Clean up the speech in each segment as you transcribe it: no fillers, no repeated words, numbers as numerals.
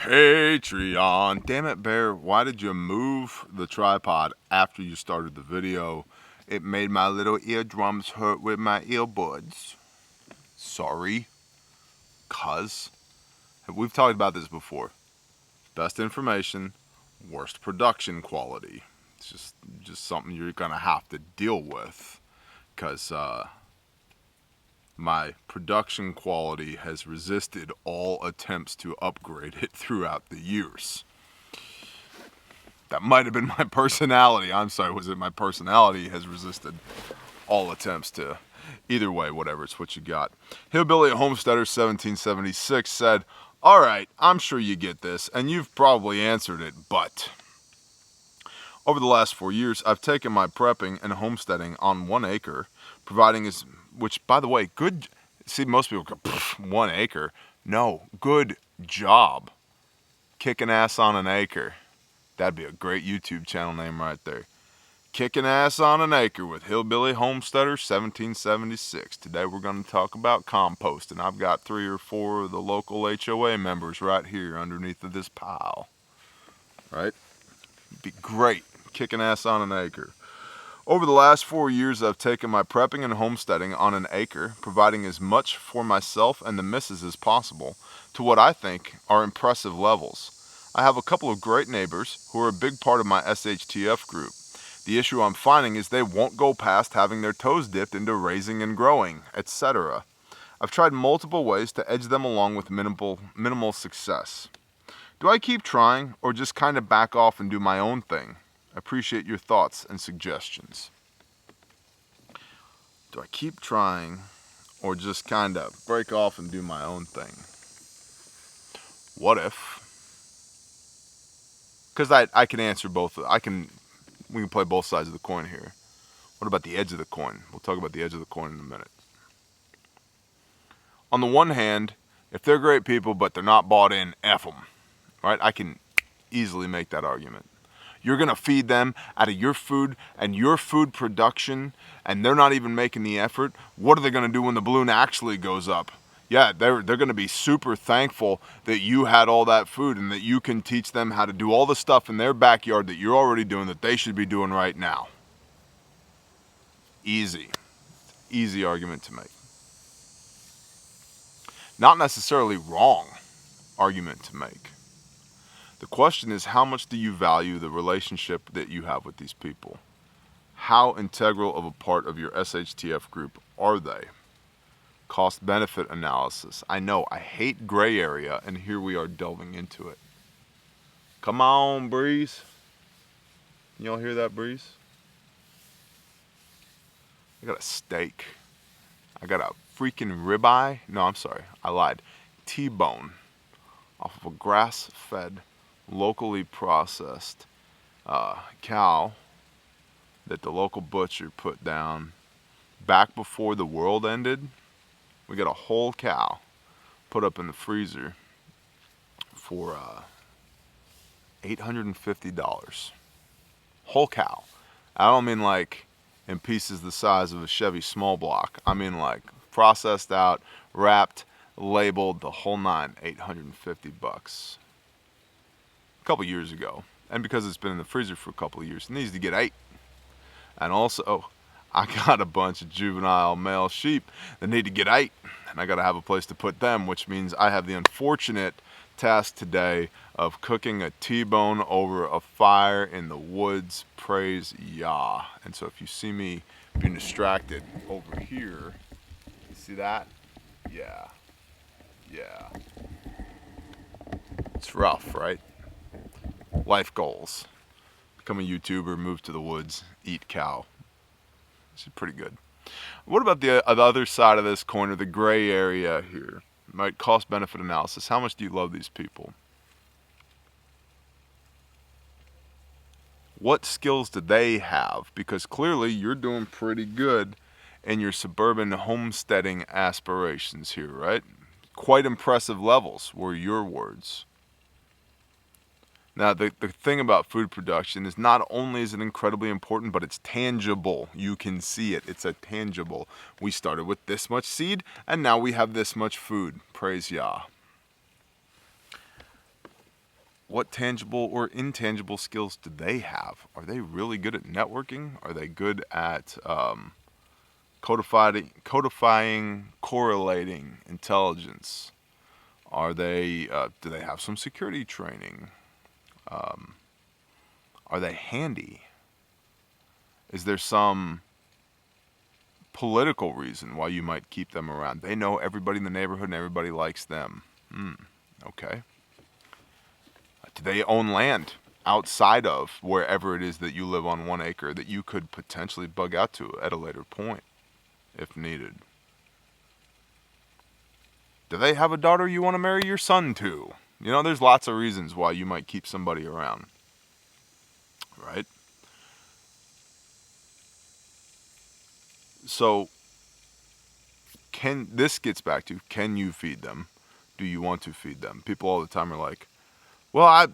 Patreon. Damn it, Bear, why did you move the tripod after you started the video? It made my little eardrums hurt with my earbuds. Sorry. Cuz. We've talked about this before. Best information, worst production quality. It's just something you're gonna have to deal with. Cuz, my production quality has resisted all attempts to upgrade it throughout the years. That might have been my personality. I'm sorry, was it my personality has resisted all attempts to... Either way, whatever, it's what you got. Hillbilly Homesteader 1776 said, "Alright, I'm sure you get this, and you've probably answered it, but... over the last 4 years, I've taken my prepping and homesteading on 1 acre, providing as... which, by the way, good... See, most people go, 1 acre. No, good job. Kicking ass on an acre. That'd be a great YouTube channel name right there. Kicking ass on an acre with Hillbilly Homesteader 1776. Today we're going to talk about composting. I've got 3 or 4 of the local HOA members right here underneath of this pile. Right? Be great. Kicking ass on an acre. Over the last 4 years, I've taken my prepping and homesteading on 1 acre, providing as much for myself and the missus as possible, to what I think are impressive levels. I have a couple of great neighbors who are a big part of my SHTF group. The issue I'm finding is they won't go past having their toes dipped into raising and growing, etc. I've tried multiple ways to edge them along with minimal success. Do I keep trying, or just kind of back off and do my own thing? I appreciate your thoughts and suggestions." Do I keep trying, or just kind of break off and do my own thing? What if? Because I can answer both. We can play both sides of the coin here. What about the edge of the coin? We'll talk about the edge of the coin in a minute. On the one hand, if they're great people but they're not bought in, F them. Right? I can easily make that argument. You're going to feed them out of your food and your food production, and they're not even making the effort. What are they going to do when the balloon actually goes up? Yeah, they're going to be super thankful that you had all that food and that you can teach them how to do all the stuff in their backyard that you're already doing that they should be doing right now. Easy. Easy argument to make. Not necessarily wrong argument to make. The question is, how much do you value the relationship that you have with these people? How integral of a part of your SHTF group are they? Cost-benefit analysis. I know, I hate gray area, and here we are delving into it. Come on, Breeze. Y'all hear that, Breeze? I got a steak. I got a freaking ribeye. No, I'm sorry, I lied. T-bone off of a grass-fed, locally processed cow that the local butcher put down back before the world ended. We got a whole cow put up in the freezer for $850. Whole cow. I don't mean like in pieces the size of a Chevy small block. I mean like processed out, wrapped, labeled, the whole 9, $850. A couple years ago. And because it's been in the freezer for a couple of years, it needs to get 8. And also, I got a bunch of juvenile male sheep that need to get 8. And I got to have a place to put them, which means I have the unfortunate task today of cooking a T-bone over a fire in the woods. Praise Yah. And so if you see me being distracted over here, you see that? Yeah. Yeah. It's rough, right? Life goals. Become a YouTuber, move to the woods, eat cow. This is pretty good. What about the other side of this coin, or the gray area here? Right, cost-benefit analysis. How much do you love these people? What skills do they have? Because clearly you're doing pretty good in your suburban homesteading aspirations here, right? Quite impressive levels were your words. Now, the thing about food production is not only is it incredibly important, but it's tangible. You can see it. It's a tangible. We started with this much seed, and now we have this much food. Praise Yah. what tangible or intangible skills do they have? Are they really good at networking? Are they good at codifying, correlating intelligence? Are they? Do they have some security training? Are they handy? Is there some political reason why you might keep them around? They know everybody in the neighborhood and everybody likes them. Okay. Do they own land outside of wherever it is that you live on 1 acre that you could potentially bug out to at a later point if needed? Do they have a daughter you want to marry your son to? You know, there's lots of reasons why you might keep somebody around, right? So, this gets back to, can you feed them? Do you want to feed them? People all the time are like, well, I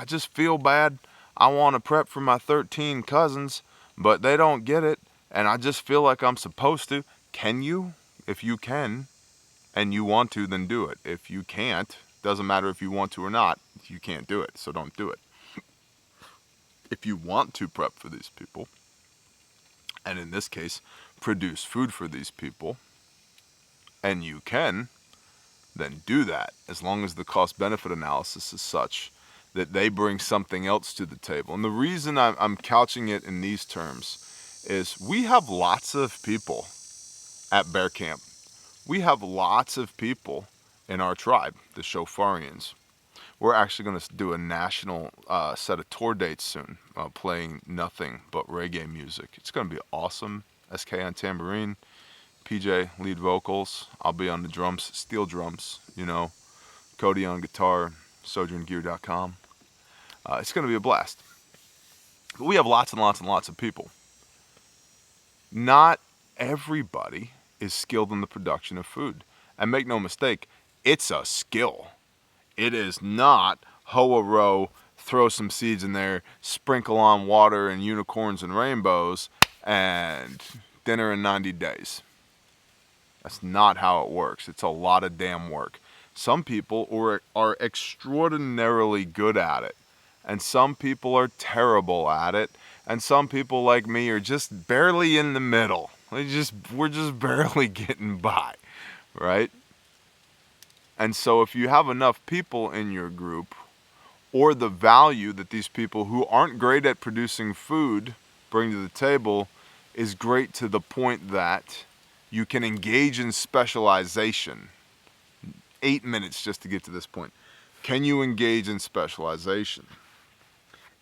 just feel bad. I want to prep for my 13 cousins, but they don't get it, and I just feel like I'm supposed to. Can you? If you can, and you want to, then do it. If you can't, doesn't matter if you want to or not, you can't do it, so don't do it. If you want to prep for these people, and in this case, produce food for these people, and you can, then do that, as long as the cost-benefit analysis is such that they bring something else to the table. And the reason I'm couching it in these terms is we have lots of people at Bear Camp. We have lots of people in our tribe, the Shofarians. We're actually going to do a national set of tour dates soon, playing nothing but reggae music. It's going to be awesome. SK on tambourine, PJ lead vocals. I'll be on the drums, steel drums, Cody on guitar, sojourngear.com. It's going to be a blast. But we have lots and lots and lots of people. Not everybody is skilled in the production of food. And make no mistake, it's a skill. It is not hoe a row, throw some seeds in there, sprinkle on water and unicorns and rainbows, and dinner in 90 days. That's not how it works. It's a lot of damn work. Some people are extraordinarily good at it, and some people are terrible at it, and some people like me are just barely in the middle. We're just barely getting by, right? And so if you have enough people in your group, or the value that these people who aren't great at producing food bring to the table is great to the point that you can engage in specialization. 8 minutes just to get to this point. Can you engage in specialization?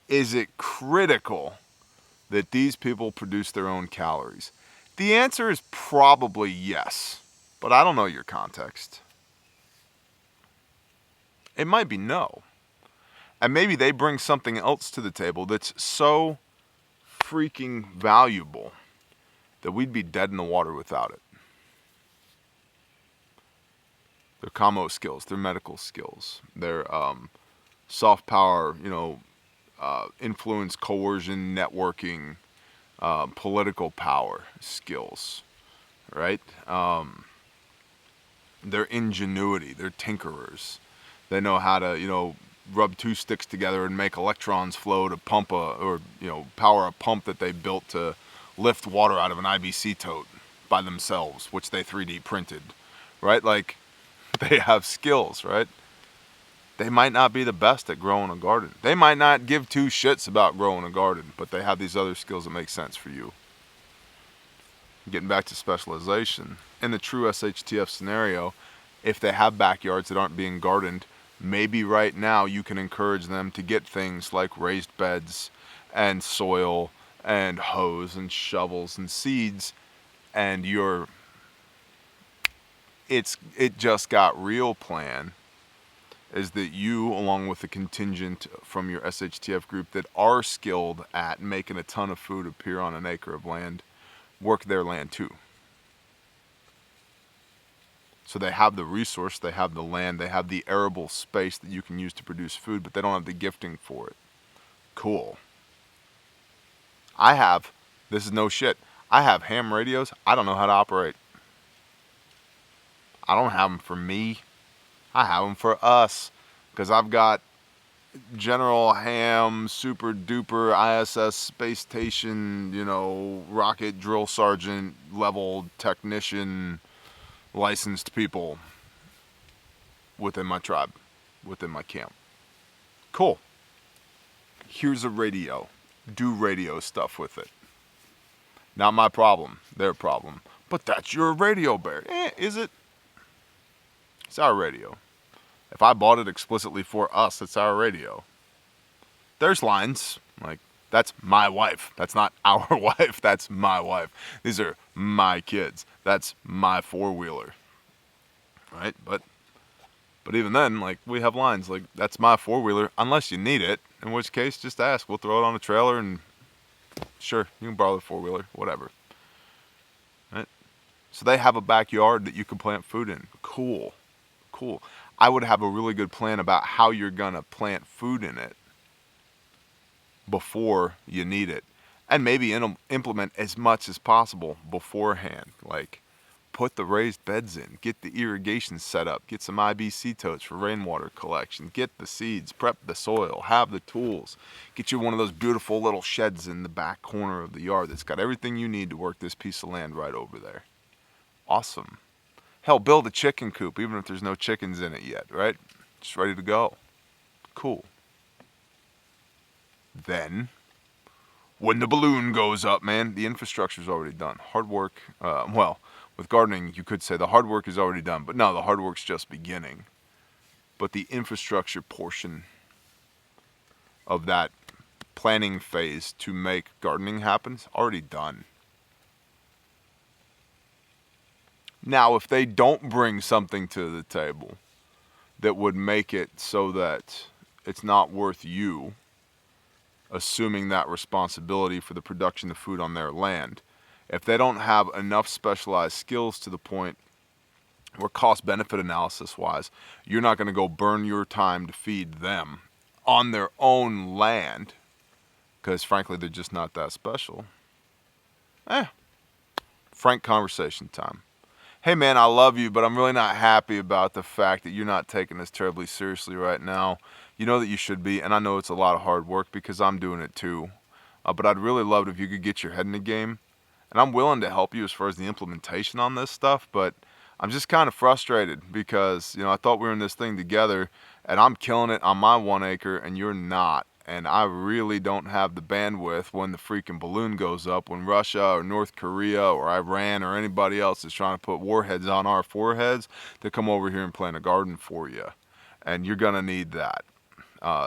Is it critical that these people produce their own calories? The answer is probably yes, but I don't know your context. It might be no. And maybe they bring something else to the table that's so freaking valuable that we'd be dead in the water without it. Their commo skills, their medical skills, their soft power, influence, coercion, networking, political power skills, right? Their ingenuity, they're tinkerers. They know how to, rub two sticks together and make electrons flow to power a pump that they built to lift water out of an IBC tote by themselves, which they 3D printed, right? Like, they have skills, right? They might not be the best at growing a garden. They might not give two shits about growing a garden, but they have these other skills that make sense for you. Getting back to specialization, in the true SHTF scenario, if they have backyards that aren't being gardened, maybe right now you can encourage them to get things like raised beds and soil and hose and shovels and seeds, and it just got real plan is that you, along with a contingent from your SHTF group that are skilled at making a ton of food appear on an acre of land, work their land too. So they have the resource, they have the land, they have the arable space that you can use to produce food, but they don't have the gifting for it. Cool. This is no shit, I have ham radios I don't know how to operate. I don't have them for me. I have them for us, because I've got General Ham, super duper ISS space station, rocket drill sergeant level technician, licensed people within my tribe, within my camp. Cool. Here's a radio. Do radio stuff with it. Not my problem, their problem. But that's your radio, Bear. Is it? It's our radio. If I bought it explicitly for us, it's our radio. There's lines. Like, that's my wife. That's not our wife. That's my wife. These are my kids. That's my four-wheeler. Right? But even then, like, we have lines. Like, that's my four-wheeler, unless you need it. In which case, just ask. We'll throw it on a trailer and sure, you can borrow the four-wheeler. Whatever. Right? So they have a backyard that you can plant food in. Cool. I would have a really good plan about how you're going to plant food in it before you need it. And maybe implement as much as possible beforehand. Like, put the raised beds in. Get the irrigation set up. Get some IBC totes for rainwater collection. Get the seeds. Prep the soil. Have the tools. Get you one of those beautiful little sheds in the back corner of the yard that's got everything you need to work this piece of land right over there. Awesome. Hell, build a chicken coop, even if there's no chickens in it yet, right? Just ready to go. Cool. Then, when the balloon goes up, man, the infrastructure's already done. Hard work, with gardening, you could say the hard work is already done, but no, the hard work's just beginning. But the infrastructure portion of that planning phase to make gardening happen is already done. Now, if they don't bring something to the table that would make it so that it's not worth you assuming that responsibility for the production of food on their land, if they don't have enough specialized skills to the point where cost-benefit analysis-wise, you're not going to go burn your time to feed them on their own land, because frankly, they're just not that special. Frank conversation time. Hey man, I love you, but I'm really not happy about the fact that you're not taking this terribly seriously right now. You know that you should be, and I know it's a lot of hard work because I'm doing it too. But I'd really love it if you could get your head in the game. And I'm willing to help you as far as the implementation on this stuff, but I'm just kind of frustrated because, I thought we were in this thing together, and I'm killing it on my 1 acre, and you're not. And I really don't have the bandwidth when the freaking balloon goes up, when Russia or North Korea or Iran or anybody else is trying to put warheads on our foreheads, to come over here and plant a garden for you. And you're going to need that.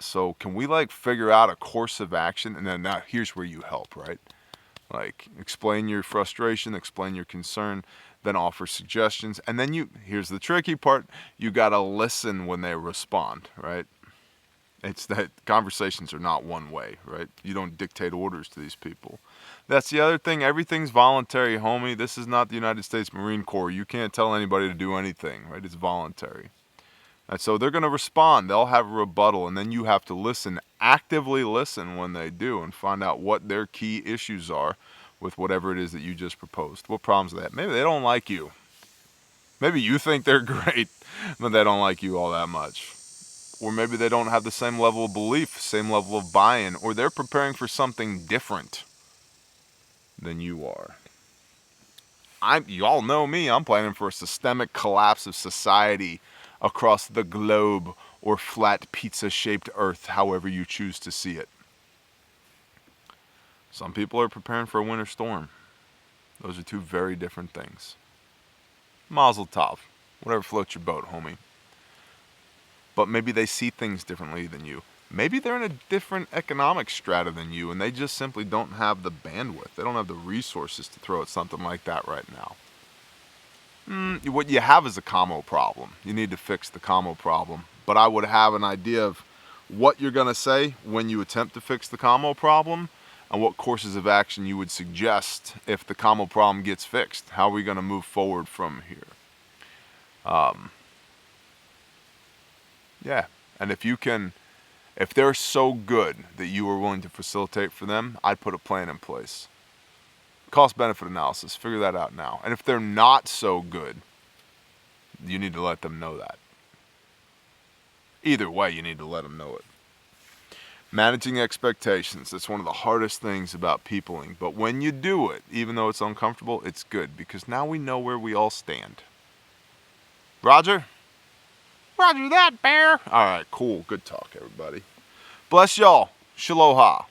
So can we figure out a course of action? And then now here's where you help, right? Like, explain your frustration, explain your concern, then offer suggestions. And then here's the tricky part, you got to listen when they respond, right? It's that conversations are not one way, right? You don't dictate orders to these people. That's the other thing. Everything's voluntary, homie. This is not the United States Marine Corps. You can't tell anybody to do anything, right? It's voluntary. And so they're going to respond. They'll have a rebuttal, and then you have to listen, actively listen when they do, and find out what their key issues are with whatever it is that you just proposed. What problems are they have? Maybe they don't like you. Maybe you think they're great, but they don't like you all that much. Or maybe they don't have the same level of belief, same level of buy-in, or they're preparing for something different than you are. You all know me, I'm planning for a systemic collapse of society across the globe, or flat pizza-shaped earth, however you choose to see it. Some people are preparing for a winter storm. Those are two very different things. Mazel tov. Whatever floats your boat, homie. But maybe they see things differently than you. Maybe they're in a different economic strata than you, and they just simply don't have the bandwidth. They don't have the resources to throw at something like that right now. What you have is a commo problem. You need to fix the commo problem. But I would have an idea of what you're going to say when you attempt to fix the commo problem, and what courses of action you would suggest if the commo problem gets fixed. How are we going to move forward from here? Yeah, and if they're so good that you are willing to facilitate for them, I'd put a plan in place. Cost-benefit analysis, figure that out now. And if they're not so good, you need to let them know that. Either way, you need to let them know it. Managing expectations, that's one of the hardest things about peopling. But when you do it, even though it's uncomfortable, it's good because now we know where we all stand. Roger? Roger that, bear. All right, cool. Good talk, everybody. Bless y'all. Shaloha.